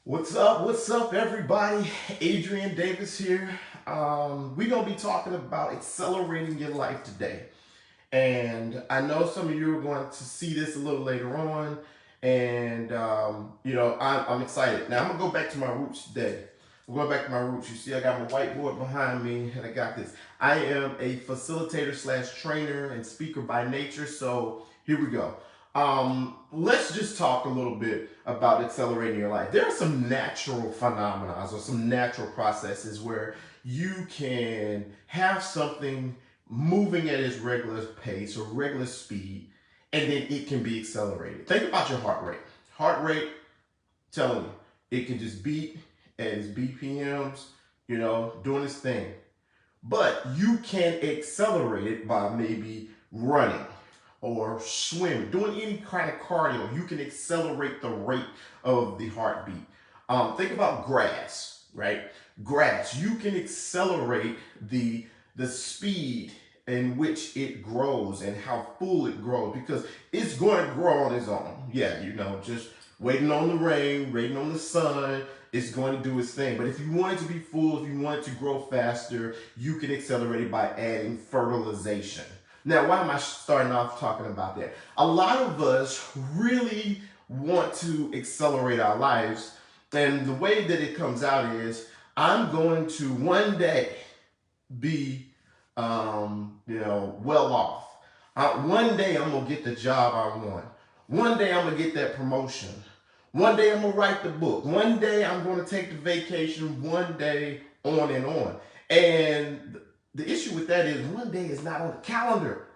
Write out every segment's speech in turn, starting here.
What's up, everybody? Adrian Davis here. We're going to be talking about accelerating your life today. And I know some of you are going to see this a little later on. And, I'm excited. Now, I'm going to go back to my roots today. I'm going back to my roots. You see, I got my whiteboard behind me, and I got this. I am a facilitator slash trainer and speaker by nature. So here we go. Let's just talk a little bit about accelerating your life. There are some natural phenomena or some natural processes where you can have something moving at its regular pace or regular speed, and then it can be accelerated. Think about your heart rate. Heart rate, telling you, it can just beat at its BPMs, doing its thing. But you can accelerate it by maybe running or swimming, doing any kind of cardio. You can accelerate the rate of the heartbeat. Think about grass, right? Grass, you can accelerate the speed in which it grows and how full it grows because it's going to grow on its own. Yeah, just waiting on the rain, waiting on the sun, it's going to do its thing. But if you want it to be full, if you want it to grow faster, you can accelerate it by adding fertilization. Now, why am I starting off talking about that? A lot of us really want to accelerate our lives, and the way that it comes out is I'm going to one day be, well off. One day I'm gonna get the job I want. One day I'm gonna get that promotion. One day I'm gonna write the book. One day I'm gonna take the vacation. One day on and on. And the issue with that is one day is not on the calendar.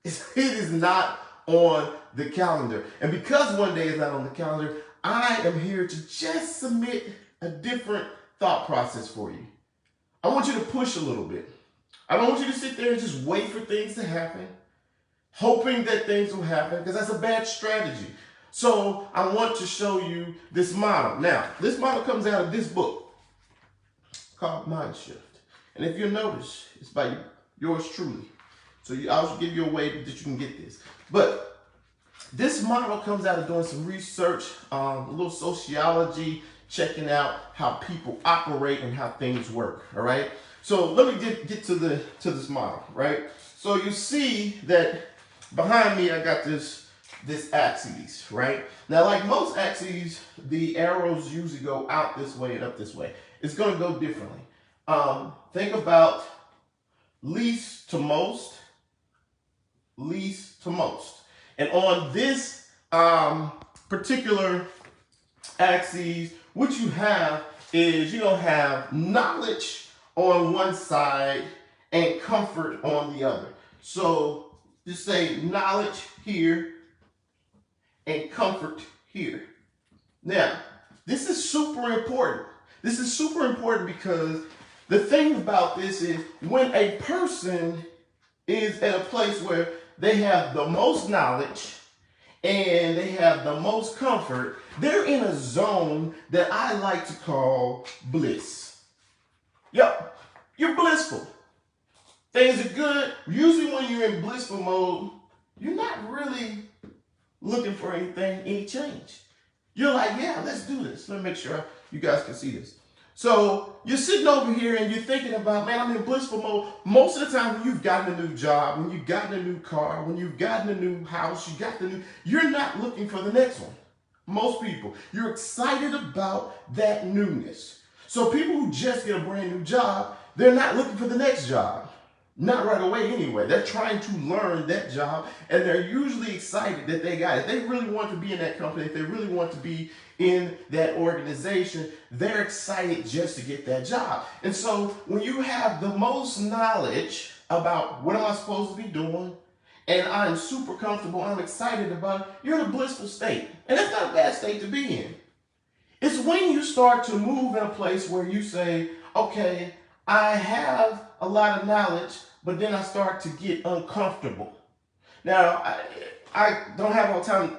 It is not on the calendar. And because one day is not on the calendar, I am here to just submit a different thought process for you. I want you to push a little bit. I don't want you to sit there and just wait for things to happen, hoping that things will happen, because that's a bad strategy. So I want to show you this model. Now, this model comes out of this book called Mind Shift. And if you'll notice, it's by yours truly. So I'll give you a way that you can get this. But this model comes out of doing some research, a little sociology, checking out how people operate and how things work. All right. So let me get to this model, right? So you see that behind me I got this axis, right? Now, like most axes, the arrows usually go out this way and up this way. It's going to go differently. Think about least to most, least to most. And on this particular axis, what you have is you're going to have knowledge on one side and comfort on the other. So just say knowledge here and comfort here. Now, this is super important. This is super important because the thing about this is when a person is at a place where they have the most knowledge and they have the most comfort, they're in a zone that I like to call bliss. Yep, you're blissful. Things are good. Usually when you're in blissful mode, you're not really looking for any change. You're like, yeah, let's do this. Let me make sure you guys can see this. So you're sitting over here and you're thinking about, man, I'm in blissful mode. Most of the time when you've gotten a new job, when you've gotten a new car, when you've gotten a new house, you're not looking for the next one. Most people, you're excited about that newness. So people who just get a brand new job, they're not looking for the next job. Not right away anyway. They're trying to learn that job and they're usually excited that they got it. They really want to be in that company. If they really want to be in that organization, they're excited just to get that job. And so when you have the most knowledge about what am I supposed to be doing, and I'm super comfortable, I'm excited about it, you're in a blissful state. And that's not a bad state to be in. It's when you start to move in a place where you say, okay, I have a lot of knowledge, but then I start to get uncomfortable. Now, I don't have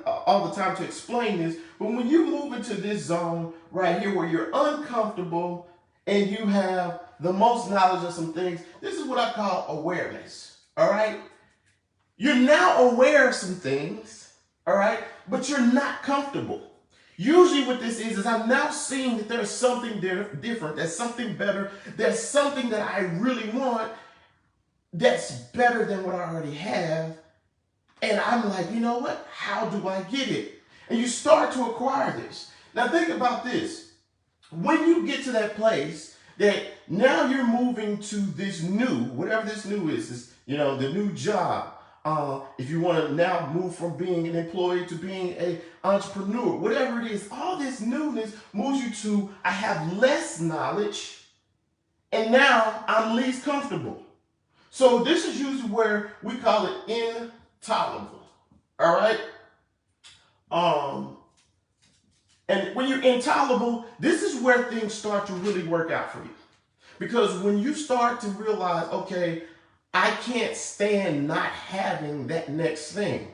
all the time to explain this, but when you move into this zone right here where you're uncomfortable and you have the most knowledge of some things, this is what I call awareness, all right? You're now aware of some things, all right, but you're not comfortable. Usually what this is I'm now seeing that there's something different, there's something better, there's something that I really want that's better than what I already have. And I'm like, you know what? How do I get it? And you start to acquire this. Now think about this. When you get to that place that now you're moving to this new, whatever this new is, this, the new job. If you want to now move from being an employee to being an entrepreneur, whatever it is, all this newness moves you to, I have less knowledge and now I'm least comfortable. So this is usually where we call it intolerable. All right. And when you're intolerable, this is where things start to really work out for you. Because when you start to realize, okay, I can't stand not having that next thing.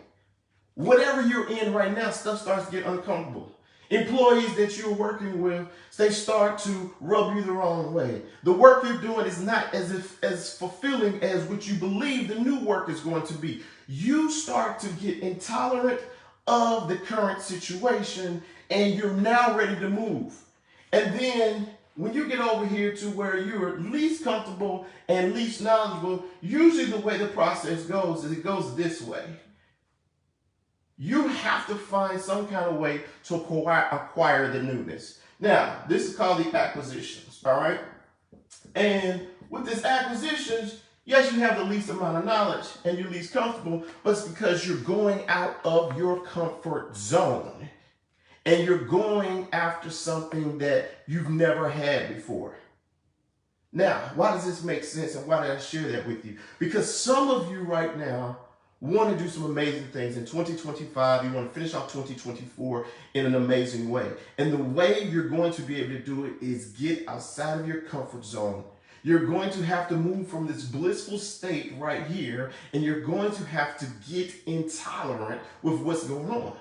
Whatever you're in right now, stuff starts to get uncomfortable. Employees that you're working with, they start to rub you the wrong way. The work you're doing is not as fulfilling as what you believe the new work is going to be. You start to get intolerant of the current situation and you're now ready to move. And then when you get over here to where you're least comfortable and least knowledgeable, usually the way the process goes is it goes this way. You have to find some kind of way to acquire the newness. Now, this is called the acquisitions, all right? And with this acquisitions, yes, you have the least amount of knowledge and you're least comfortable, but it's because you're going out of your comfort zone and you're going after something that you've never had before. Now, why does this make sense and why did I share that with you? Because some of you right now want to do some amazing things in 2025. You want to finish off 2024 in an amazing way. And the way you're going to be able to do it is get outside of your comfort zone. You're going to have to move from this blissful state right here, and you're going to have to get intolerant with what's going on.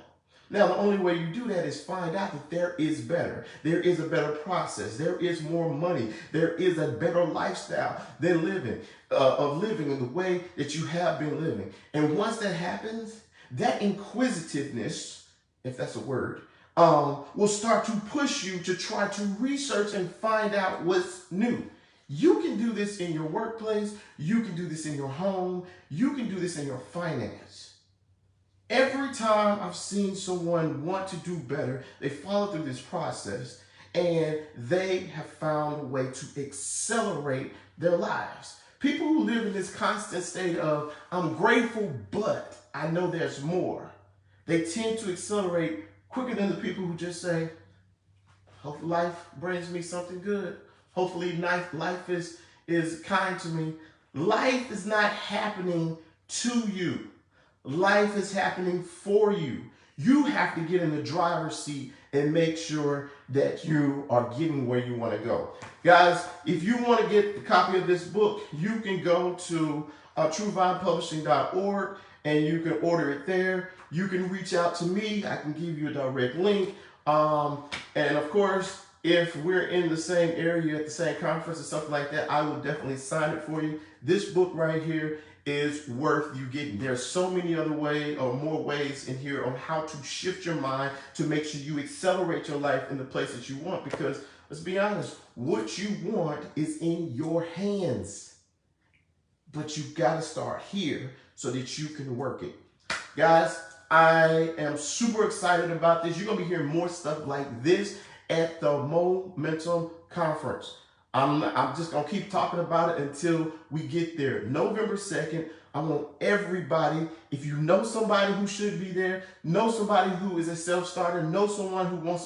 Now, the only way you do that is find out that there is better. There is a better process. There is more money. There is a better lifestyle than living in the way that you have been living. And once that happens, that inquisitiveness, if that's a word, will start to push you to try to research and find out what's new. You can do this in your workplace. You can do this in your home. You can do this in your finance. Every time I've seen someone want to do better, they follow through this process and they have found a way to accelerate their lives. People who live in this constant state of, I'm grateful, but I know there's more. They tend to accelerate quicker than the people who just say, hopefully life brings me something good. Hopefully life is kind to me. Life is not happening to you. Life is happening for you. You have to get in the driver's seat and make sure that you are getting where you want to go. Guys, if you want to get a copy of this book, you can go to truevinepublishing.org and you can order it there. You can reach out to me. I can give you a direct link. And of course, if we're in the same area at the same conference or something like that, I will definitely sign it for you. This book right here is worth you getting. There's so many other ways or more ways in here on how to shift your mind to make sure you accelerate your life in the place that you want. Because let's be honest, what you want is in your hands. But you've got to start here so that you can work it. Guys, I am super excited about this. You're going to be hearing more stuff like this at the Momentum Conference. I'm just going to keep talking about it until we get there. November 2nd, I want everybody, if you know somebody who should be there, know somebody who is a self-starter, know someone who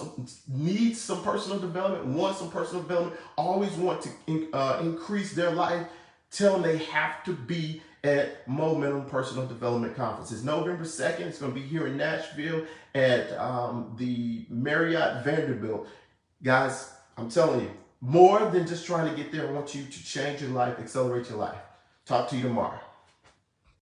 needs some personal development, wants some personal development, always want to increase their life, tell them they have to be at Momentum Personal Development Conference. It's November 2nd. It's going to be here in Nashville at the Marriott Vanderbilt. Guys, I'm telling you, more than just trying to get there, I want you to change your life, accelerate your life. Talk to you tomorrow.